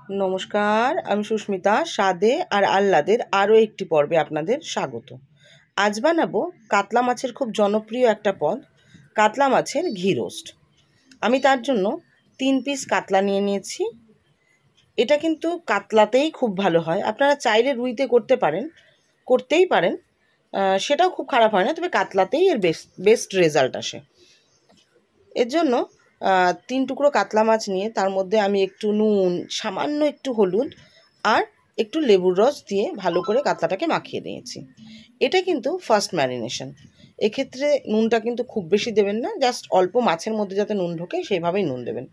নমস্কার, আমি সুস্মিতা। স্বাদে আর আহ্লাদের আরও একটি পর্বে আপনাদের স্বাগত। আজ বানাবো কাতলা মাছের খুব জনপ্রিয় একটা পদ, কাতলা মাছের ঘি রোস্ট। আমি তার জন্য 3 পিস কাতলা নিয়ে নিয়েছি। এটা কিন্তু কাতলাতেই খুব ভালো হয়, আপনারা চাইলে রুইতে করতেই পারেন, সেটাও খুব খারাপ হয় না, তবে কাতলাতেই এর বেস্ট রেজাল্ট আসে। এর জন্য 3 টুকরো কাতলা মাছ নিয়ে তার মধ্যে আমি একটু নুন, সামান্য একটু হলুদ আর একটু লেবুর রস দিয়ে ভালো করে কাতলাটাকে মাখিয়ে নিয়েছি। এটা কিন্তু ফার্স্ট ম্যারিনেশন। এক্ষেত্রে নুনটা কিন্তু খুব বেশি দেবেন না, জাস্ট অল্প মাছের মধ্যে যাতে নুন ঢোকে সেইভাবেই নুন দেবেন।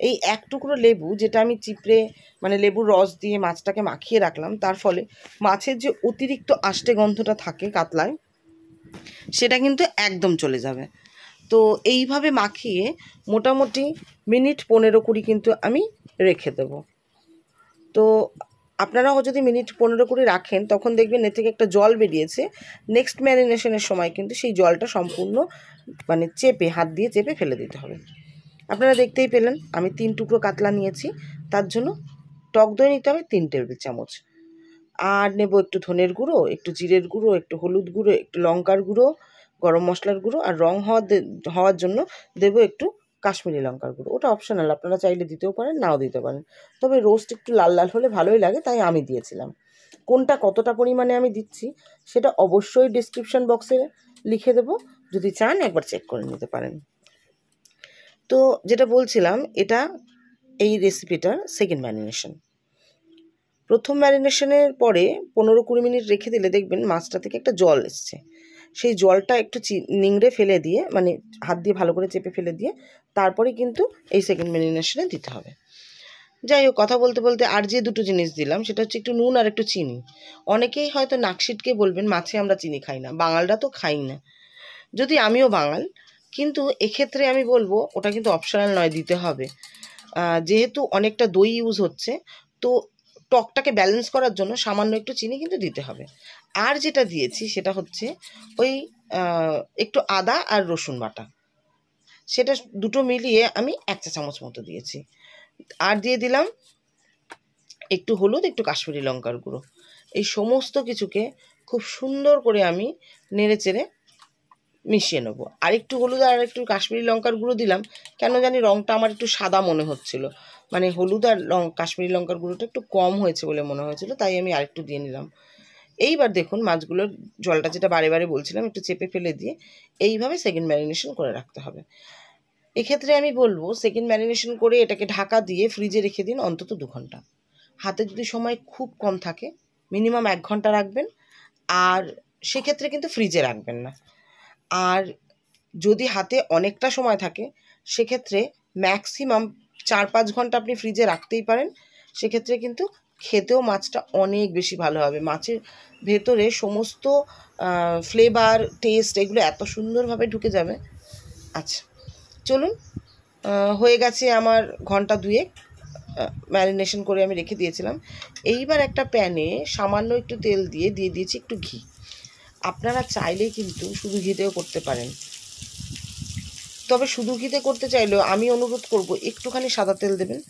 এই 1 টুকরো লেবু যেটা আমি চিপড়ে লেবুর রস দিয়ে মাছটাকে মাখিয়ে রাখলাম, তার ফলে মাছের যে অতিরিক্ত আষ্টে গন্ধটা থাকে কাতলায়, সেটা কিন্তু একদম চলে যাবে। তো এইভাবে মাখিয়ে মোটামুটি মিনিট 15-20 কিন্তু আমি রেখে দেব। তো আপনারাও যদি মিনিট 15-20 রাখেন, তখন দেখবেন এর থেকে একটা জল বেরিয়েছে। নেক্সট ম্যারিনেশনের সময় কিন্তু সেই জলটা সম্পূর্ণ হাত দিয়ে চেপে ফেলে দিতে হবে। আপনারা দেখতেই পেলেন আমি 3 টুকরো কাতলা নিয়েছি, তার জন্য টক দই নিতে হবে 3 টেবিল চামচ। আর নেব একটু ধনের গুঁড়ো, একটু জিরের গুঁড়ো, একটু হলুদ গুঁড়ো, একটু লঙ্কার গুঁড়ো, গরম মশলার গুঁড়ো, আর রং হওয়ার জন্য দেবো একটু কাশ্মীরি লঙ্কার গুঁড়ো। ওটা অপশনাল, আপনারা চাইলে দিতেও পারেন, নাও দিতে পারেন, তবে রোস্ট একটু লাল লাল হলে ভালোই লাগে, তাই আমি দিয়েছিলাম। কোনটা কতটা পরিমাণে আমি দিচ্ছি সেটা অবশ্যই ডিসক্রিপশন বক্সে লিখে দেবো, যদি চান একবার চেক করে নিতে পারেন। তো যেটা বলছিলাম, এটা এই রেসিপিটার সেকেন্ড ম্যারিনেশন। প্রথম ম্যারিনেশনের পরে 15-20 মিনিট রেখে দিলে দেখবেন মাছটা থেকে একটা জল এসছে। সেই জলটা একটু নিংড়ে ফেলে দিয়ে, হাত দিয়ে ভালো করে চেপে ফেলে দিয়ে তারপরে কিন্তু এই সেকেন্ড ম্যারিনেশনে দিতে হবে। যাই হোক, কথা বলতে বলতে আর যে দুটো জিনিস দিলাম সেটা হচ্ছে একটু নুন আর একটু চিনি। অনেকেই হয়তো নাক সিটকে বলবেন মাছে আমরা চিনি খাই না, বাঙালরা তো খাই না, যদি আমিও বাঙাল, কিন্তু এক্ষেত্রে আমি বলবো ওটা কিন্তু অপশনাল নয়, দিতে হবে। যেহেতু অনেকটা দই ইউজ হচ্ছে, তো টকটাকে ব্যালেন্স করার জন্য সামান্য একটু চিনি কিন্তু দিতে হবে। আর যেটা দিয়েছি সেটা হচ্ছে ওই একটু আদা আর রসুন বাটা, সেটা দুটো মিলিয়ে আমি 1 চা চামচ মতো দিয়েছি। আর দিয়ে দিলাম একটু হলুদ, একটু কাশ্মীরি লঙ্কার গুঁড়ো। এই সমস্ত কিছুকে খুব সুন্দর করে আমি নেড়ে চেড়ে মিশিয়ে নেবো। আর একটু হলুদ আর একটু কাশ্মীরি লঙ্কার গুঁড়ো দিলাম, কেন জানি রঙটা আমার একটু সাদা মনে হচ্ছিল, হলুদ আর কাশ্মীরি লঙ্কার গুঁড়োটা একটু কম হয়েছে বলে মনে হয়েছিল, তাই আমি আরেকটু দিয়ে নিলাম। এইবার দেখুন মাছগুলোর জলটা, যেটা বারে বারে বলছিলাম, একটু চেপে ফেলে দিয়ে এইভাবে সেকেন্ড ম্যারিনেশন করে রাখতে হবে। এক্ষেত্রে আমি বলবো সেকেন্ড ম্যারিনেশন করে এটাকে ঢাকা দিয়ে ফ্রিজে রেখে দিন অন্তত 2 ঘন্টা। হাতে যদি সময় খুব কম থাকে মিনিমাম 1 ঘন্টা রাখবেন, আর সেক্ষেত্রে কিন্তু ফ্রিজে রাখবেন না। আর যদি হাতে অনেকটা সময় থাকে সেক্ষেত্রে ম্যাক্সিমাম 4-5 ঘন্টা আপনি ফ্রিজে রাখতেই পারেন। সেক্ষেত্রে কিন্তু খেতেও মাছটা অনেক বেশি ভালো হবে, মাছের ভেতরে সমস্ত ফ্লেভার, টেস্ট এগুলো এত সুন্দরভাবে ঢুকে যাবে। আচ্ছা, চলুন, হয়ে গেছে আমার ঘন্টা 2 ম্যারিনেশন করে আমি রেখে দিয়েছিলাম। এইবার একটা প্যানে সামান্য একটু তেল দিয়ে দিয়েছি একটু ঘি। আপনারা চাইলেই কিন্তু শুধু ঘিতেও করতে পারেন, তবে শুধু ঘিতে করতে চাইলেও আমি অনুরোধ করব একটুখানি সাদা তেল দেবেন।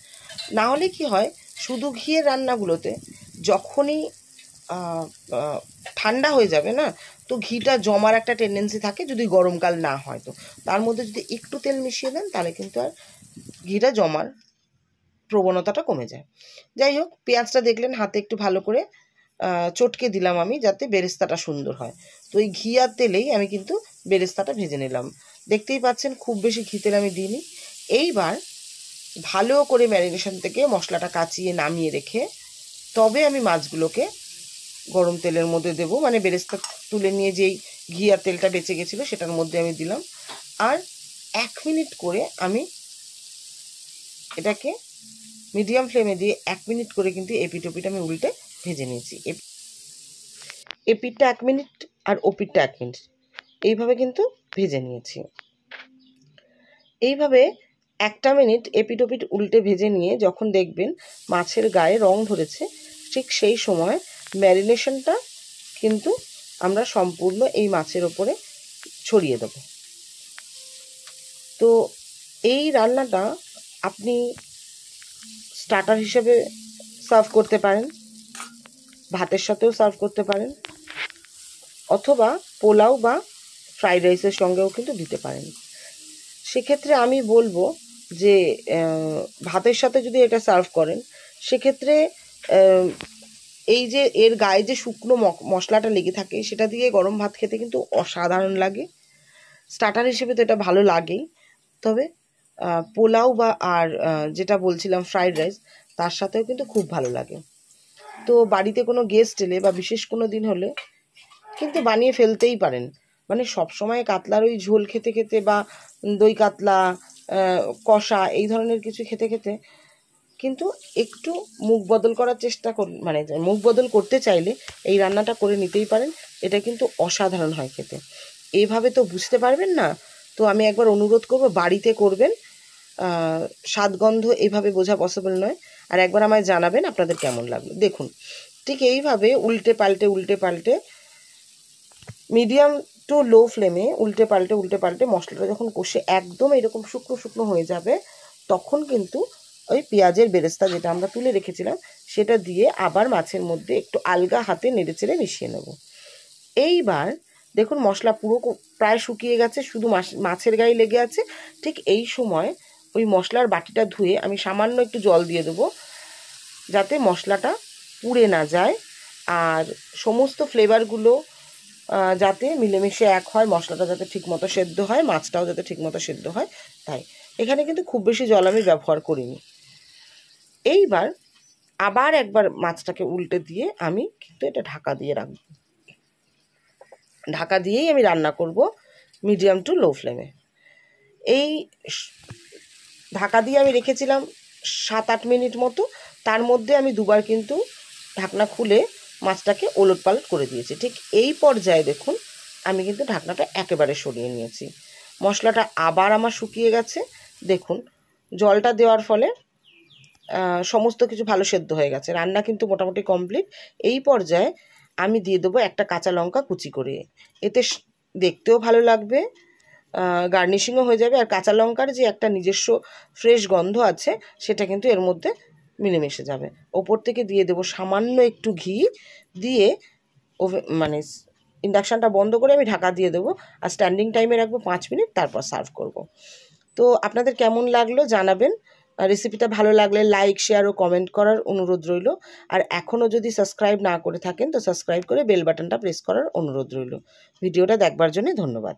না হলে কি হয়, শুধু ঘিয়ের রান্নাগুলোতে যখনই ঠান্ডা হয়ে যাবে না, তো ঘিটা জমার একটা টেন্ডেন্সি থাকে, যদি গরমকাল না হয়। তো তার মধ্যে যদি একটু তেল মিশিয়ে দেন তাহলে কিন্তু আর ঘিটা জমার প্রবণতাটা কমে যায়। যাই হোক, পেঁয়াজটা দেখলেন হাতে একটু ভালো করে চটকে দিলাম আমি, যাতে বেরেস্তাটা সুন্দর হয়। তো এই ঘি আর তেলেই আমি কিন্তু বেরেস্তাটা ভেজে নিলাম। দেখতেই পাচ্ছেন খুব বেশি ঘি তেল আমি দিইনি। এইবার ভালো করে ম্যারিনেশন থেকে মশলাটা কাচিয়ে নামিয়ে রেখে তবে আমি মাছগুলোকে গরম তেলের মধ্যে দেবো, বেরেস্তা তুলে নিয়ে যেই ঘি আর তেলটা বেঁচে গেছিলো সেটার মধ্যে আমি দিলাম। আর 1 মিনিট করে আমি এটাকে মিডিয়াম ফ্লেমে দিয়ে 1 মিনিট করে কিন্তু এপিট ওপিট আমি উল্টে ভেজে নিয়েছি। এপিটটা 1 মিনিট আর ওপিটটা 1 মিনিট, এইভাবে কিন্তু ভেজে নিয়েছি। এইভাবে 1টা মিনিট এপিট ওপিট উল্টে ভেজে নিয়ে যখন দেখবেন মাছের গায়ে রং ধরেছে, ঠিক সেই সময় ম্যারিনেশনটা কিন্তু আমরা সম্পূর্ণ এই মাছের ওপরে ছড়িয়ে দেব। তো এই রান্নাটা আপনি স্টার্টার হিসেবে সার্ভ করতে পারেন, ভাতের সাথেও সার্ভ করতে পারেন, অথবা পোলাও বা ফ্রাইড রাইসের সঙ্গেও কিন্তু দিতে পারেন। সেক্ষেত্রে আমি বলবো যে ভাতের সাথে যদি এটা সার্ভ করেন, সেক্ষেত্রে এই যে এর গায়ে যে শুকনো মশলাটা লেগে থাকে, সেটা দিয়ে গরম ভাত খেতে কিন্তু অসাধারণ লাগে। স্টার্টার হিসেবে তো এটা ভালো লাগেই, তবে পোলাও বা আর যেটা বলছিলাম ফ্রাইড রাইস, তার সাথেও কিন্তু খুব ভালো লাগে। তো বাড়িতে কোনো গেস্ট এলে বা বিশেষ কোনো দিন হলে কিন্তু বানিয়ে ফেলতেই পারেন। মানে সবসময় কাতলার ওই ঝোল খেতে খেতে বা দই কাতলা, কষা এই ধরনের কিছু খেতে খেতে কিন্তু একটু মুখ বদল করার চেষ্টা করুন। মানে মুখ বদল করতে চাইলে এই রান্নাটা করে নিতেই পারেন। এটা কিন্তু অসাধারণ হয় খেতে। এইভাবে তো বুঝতে পারবেন না, তো আমি একবার অনুরোধ করব বাড়িতে করবেন। স্বাদগন্ধ এইভাবে বোঝা পসিবল নয়। আর একবার আমায় জানাবেন আপনাদের কেমন লাগলো। দেখুন, ঠিক এইভাবে উল্টে পাল্টে মিডিয়াম টু লো ফ্লেমে উল্টে পাল্টে মশলাটা যখন কষে একদম এরকম শুকনো শুকনো হয়ে যাবে, তখন কিন্তু ওই পেঁয়াজের বেরেস্তা যেটা আমরা তুলে রেখেছিলাম সেটা দিয়ে আবার মাছের মধ্যে একটু আলগা হাতে নেড়েচেড়ে মিশিয়ে নেব। এইবার দেখুন মশলা পুরো প্রায় শুকিয়ে গেছে, শুধু মাছের গায়ে লেগে আছে। ঠিক এই সময় ওই মশলার বাটিটা ধুয়ে আমি সামান্য একটু জল দিয়ে দেবো, যাতে মশলাটা পুড়ে না যায় আর সমস্ত ফ্লেভারগুলো যাতে মিলেমিশে এক হয়, মশলাটা যাতে ঠিকমতো সেদ্ধ হয়, মাছটাও যাতে ঠিকমতো সেদ্ধ হয়। তাই এখানে কিন্তু খুব বেশি জল আমি ব্যবহার করিনি। এইবার আবার একবার মাছটাকে উল্টে দিয়ে আমি কিন্তু এটা ঢাকা দিয়ে রাখব। ঢাকা দিয়েই আমি রান্না করব মিডিয়াম টু লো ফ্লেমে। এই ঢাকা দিয়ে আমি রেখেছিলাম 7-8 মিনিট মতো। তার মধ্যে আমি দুবার কিন্তু ঢাকনা খুলে মাছটাকে ওলটপালট করে দিয়েছি। ঠিক এই পর্যায়ে দেখুন আমি কিন্তু ঢাকনাটা একেবারে সরিয়ে নিয়েছি। মশলাটা আবার আমার শুকিয়ে গেছে। দেখুন জলটা দেওয়ার ফলে সমস্ত কিছু ভালো সেদ্ধ হয়ে গেছে। রান্না কিন্তু মোটামুটি কমপ্লিট। এই পর্যায়ে আমি দিয়ে দেবো একটা কাঁচা লঙ্কা কুচি করে। এতে দেখতেও ভালো লাগবে, গার্নিশিংও হয়ে যাবে, আর কাঁচা লঙ্কার যে একটা নিজস্ব ফ্রেশ গন্ধ আছে সেটা কিন্তু এর মধ্যে মিলেমিশে যাবে। ওপর থেকে দিয়ে দেবো সামান্য একটু ঘি, দিয়ে মানে ইন্ডাকশানটা বন্ধ করে আমি ঢাকা দিয়ে দেবো আর স্ট্যান্ডিং টাইমে রাখবো 5 মিনিট, তারপর সার্ভ করব। তো আপনাদের কেমন লাগলো জানাবেন। রেসিপিটা ভালো লাগলে লাইক, শেয়ার ও কমেন্ট করার অনুরোধ রইল। আর এখনও যদি সাবস্ক্রাইব না করে থাকেন তো সাবস্ক্রাইব করে বেল বাটনটা প্রেস করার অনুরোধ রইল। ভিডিওটা দেখবার জন্য ধন্যবাদ।